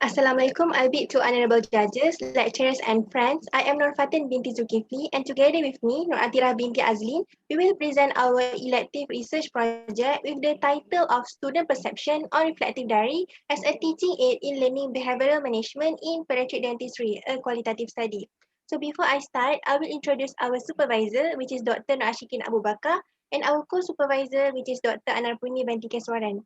Assalamualaikum albeit to honorable judges, lecturers and friends. I am Nur Fatin binti Zulkifli and together with me, Nur Atira binti Azlin, we will present our elective research project with the title of Student Perception on Reflective Diary as a teaching aid in learning behavioral management in pediatric dentistry, a qualitative study. So before I start, I will introduce our supervisor, which is Dr. Nur Ashikin Abu Bakar, and our co-supervisor, which is Dr. Anarpuni Binti Keswaran.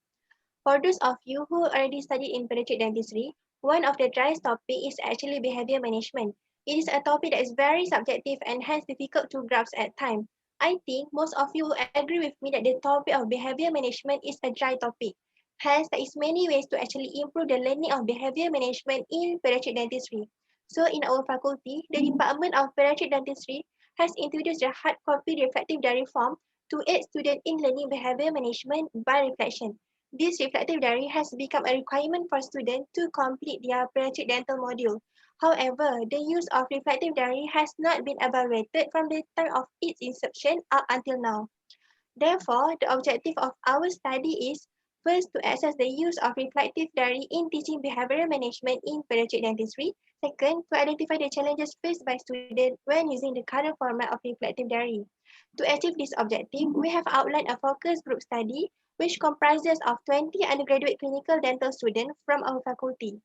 For those of you who already studied in pediatric dentistry, one of the driest topic is actually behavior management. It is a topic that is very subjective and hence difficult to grasp at times. I think most of you will agree with me that the topic of behavior management is a dry topic. Hence, there is many ways to actually improve the learning of behavior management in pediatric dentistry. So in our faculty, the Department of Pediatric Dentistry has introduced the hard copy reflective diary form to aid students in learning behavior management by reflection. This reflective diary has become a requirement for students to complete their pediatric dental module. However, the use of reflective diary has not been evaluated from the time of its inception up until now. Therefore, the objective of our study is first to assess the use of reflective diary in teaching behavioral management in pediatric dentistry. Second, to identify the challenges faced by students when using the current format of reflective diary. To achieve this objective, we have outlined a focus group study which comprises of 20 undergraduate clinical dental students from our faculty.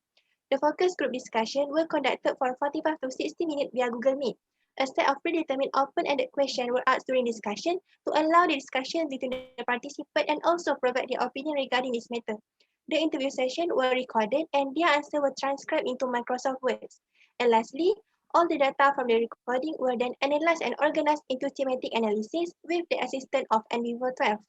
The focus group discussion were conducted for 45 to 60 minutes via Google Meet. A set of predetermined open-ended questions were asked during discussion to allow the discussion between the participants and also provide their opinion regarding this matter. The interview session were recorded and their answers were transcribed into Microsoft Words. And lastly, all the data from the recording were then analyzed and organized into thematic analysis with the assistance of NVivo 12.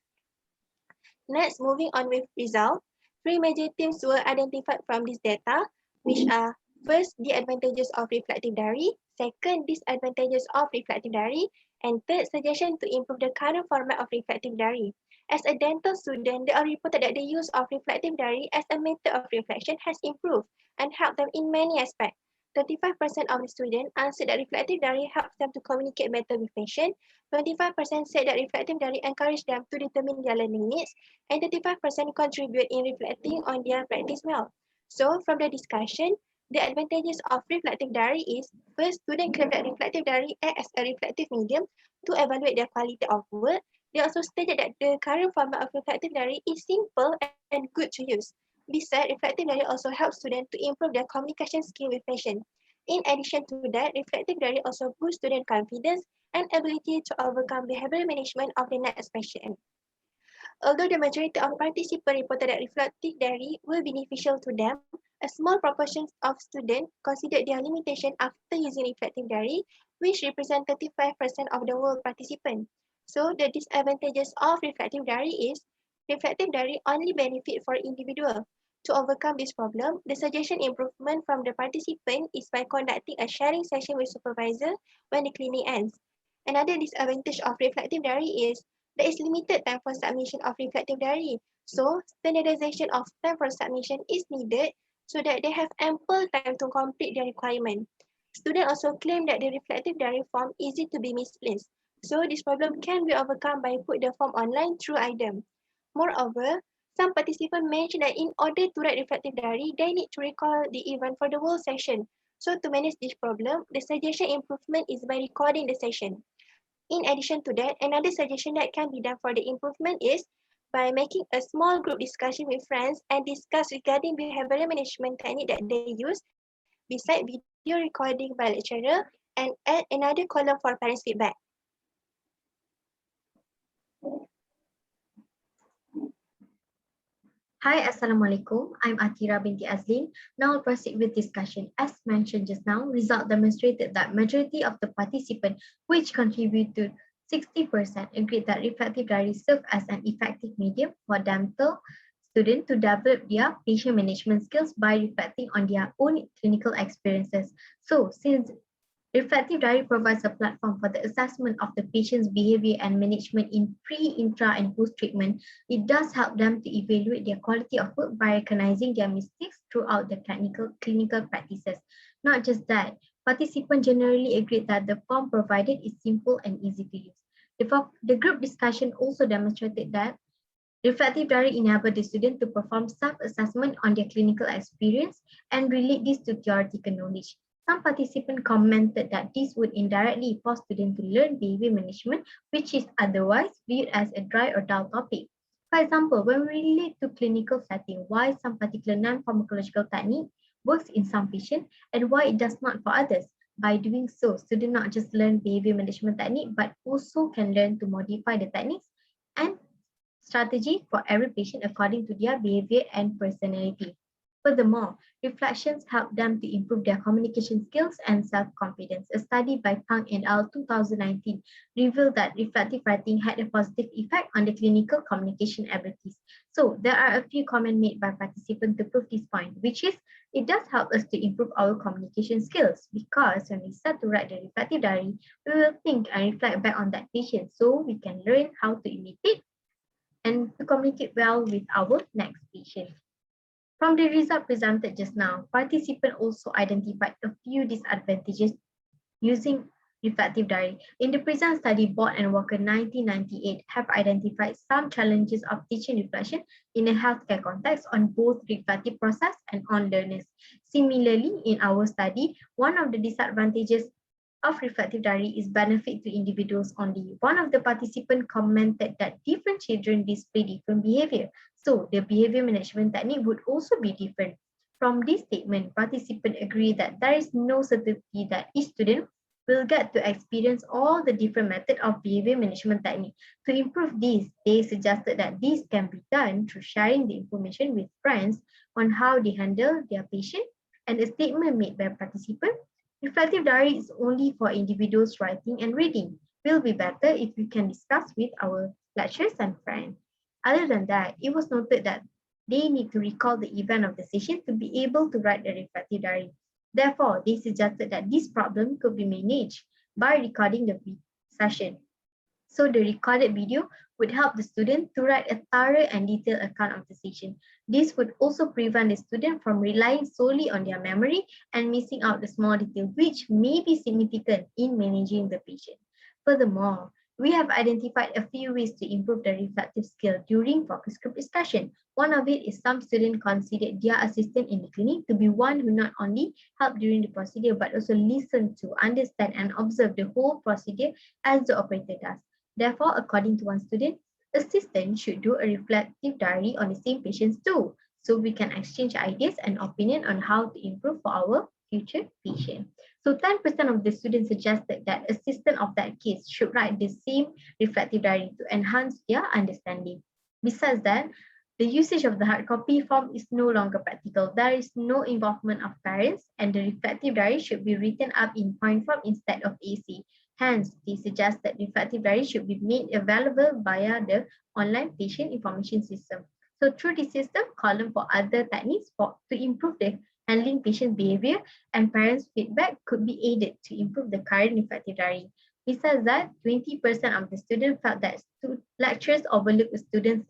Next, moving on with result. Three major themes were identified from this data, which are first, the advantages of reflective diary, second, disadvantages of reflective diary, and third, suggestion to improve the current format of reflective diary. As a dental student, they are reported that the use of reflective diary as a method of reflection has improved and helped them in many aspects. 35% of the students answered that reflective diary helps them to communicate better with patients. 25% said that reflective diary encouraged them to determine their learning needs, and 35% contribute in reflecting on their practice well. So, from the discussion, the advantages of reflective diary is first, students claim that reflective diary act as a reflective medium to evaluate their quality of work. They also stated that the current format of reflective diary is simple and good to use. Besides, reflective diary also helps students to improve their communication skill with patients. In addition to that, reflective diary also boosts student confidence and ability to overcome behavioral management of the next patient. Although the majority of participants reported that reflective diary were beneficial to them, a small proportion of students considered their limitation after using reflective diary, which represent 35% of the world participants. So the disadvantages of reflective diary is reflective diary only benefit for individual. To overcome this problem, the suggestion improvement from the participant is by conducting a sharing session with supervisor when the clinic ends. Another disadvantage of reflective diary is there is limited time for submission of reflective diary. So, standardization of time for submission is needed so that they have ample time to complete their requirement. Students also claim that the reflective diary form is easy to be misplaced. So, this problem can be overcome by put the form online through IDEM. Moreover, some participants mentioned that in order to write reflective diary, they need to recall the event for the whole session. So, to manage this problem, the suggestion improvement is by recording the session. In addition to that, another suggestion that can be done for the improvement is by making a small group discussion with friends and discuss regarding behavioral management technique that they use, beside video recording by lecturer, and add another column for parents' feedback. Hi, Assalamualaikum. I'm Atira binti Azlin. Now I'll proceed with discussion. As mentioned just now, result demonstrated that majority of the participants, which contributed 60%, agreed that reflective diary serve as an effective medium for dental students to develop their patient management skills by reflecting on their own clinical experiences. So, since reflective diary provides a platform for the assessment of the patient's behavior and management in pre, intra, and post-treatment. It does help them to evaluate their quality of work by recognizing their mistakes throughout the clinical practices. Not just that, participants generally agreed that the form provided is simple and easy to use. The group discussion also demonstrated that Reflective diary enables the student to perform self-assessment on their clinical experience and relate this to theoretical knowledge. Some participants commented that this would indirectly force students to learn behavior management, which is otherwise viewed as a dry or dull topic. For example, when we relate to clinical setting, why some particular non-pharmacological technique works in some patients and why it does not for others. By doing so, students not just learn behavior management technique, but also can learn to modify the techniques and strategy for every patient according to their behavior and personality. Furthermore, reflections help them to improve their communication skills and self-confidence. A study by Pang et al. 2019 revealed that reflective writing had a positive effect on the clinical communication abilities. So there are a few comments made by participants to prove this point, which is it does help us to improve our communication skills because when we start to write the reflective diary, we will think and reflect back on that patient so we can learn how to imitate and to communicate well with our next patient. From the result presented just now, participants also identified a few disadvantages using reflective diary. In the present study, Bott and Walker 1998 have identified some challenges of teaching reflection in a healthcare context on both reflective process and on learners. Similarly, in our study, one of the disadvantages of reflective diary is benefit to individuals only. One of the participants commented that different children display different behavior, so the behavior management technique would also be different. From this statement, participants agree that there is no certainty that each student will get to experience all the different methods of behavior management technique. To improve this, they suggested that this can be done through sharing the information with friends on how they handle their patient, and a statement made by participants. Reflective diary is only for individuals writing and reading. Will be better if we can discuss with our lecturers and friends. Other than that, it was noted that they need to recall the event of the session to be able to write a reflective diary. Therefore, they suggested that this problem could be managed by recording the session. So the recorded video would help the student to write a thorough and detailed account of the session. This would also prevent the student from relying solely on their memory and missing out the small detail which may be significant in managing the patient. Furthermore, we have identified a few ways to improve the reflective skill during focus group discussion. One of it is some students consider their assistant in the clinic to be one who not only help during the procedure but also listen to, understand and observe the whole procedure as the operator does. Therefore, according to one student, assistant should do a reflective diary on the same patients too, so we can exchange ideas and opinion on how to improve for our future patient. So 10% of the students suggested that assistant of that case should write the same reflective diary to enhance their understanding. Besides that, the usage of the hard copy form is no longer practical. There is no involvement of parents and the reflective diary should be written up in point form instead of AC. Hence, they suggest that reflective diary should be made available via the online patient information system. So through the system, column for other techniques to improve the handling patient behavior and parents' feedback could be aided to improve the current reflective diary. Besides that, 20% of the students felt that lecturers overlook the students'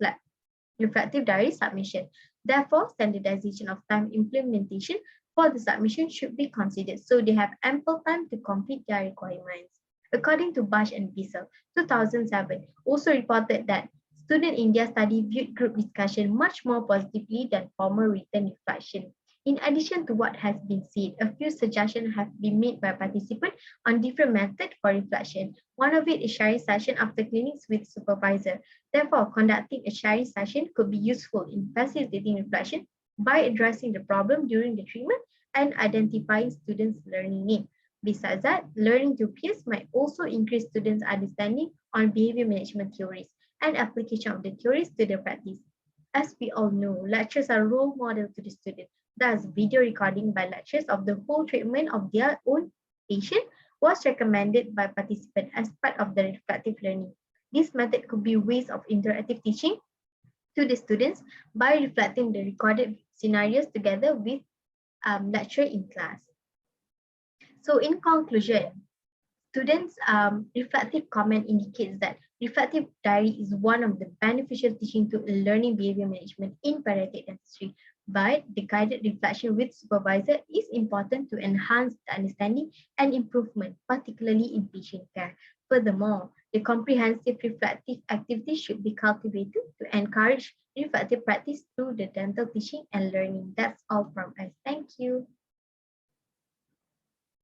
reflective diary submission. Therefore, standardization of time implementation for the submission should be considered so they have ample time to complete their requirements. According to Bash and Bissell, 2007, also reported that students in their study viewed group discussion much more positively than formal written reflection. In addition to what has been said, a few suggestions have been made by participants on different methods for reflection. One of it is sharing session after clinics with supervisor. Therefore, conducting a sharing session could be useful in facilitating reflection by addressing the problem during the treatment and identifying students' learning needs. Besides that, learning through peers might also increase students' understanding on behavior management theories and application of the theories to their practice. As we all know, lecturers are role models to the student. Thus, video recording by lecturers of the whole treatment of their own patient was recommended by participants as part of the reflective learning. This method could be ways of interactive teaching to the students by reflecting the recorded scenarios together with lecture in class. So in conclusion, students' reflective comment indicates that reflective diary is one of the beneficial teaching to learning behavior management in pediatric dentistry. But the guided reflection with supervisor is important to enhance the understanding and improvement, particularly in patient care. Furthermore, the comprehensive reflective activity should be cultivated to encourage reflective practice through the dental teaching and learning. That's all from us. Thank you.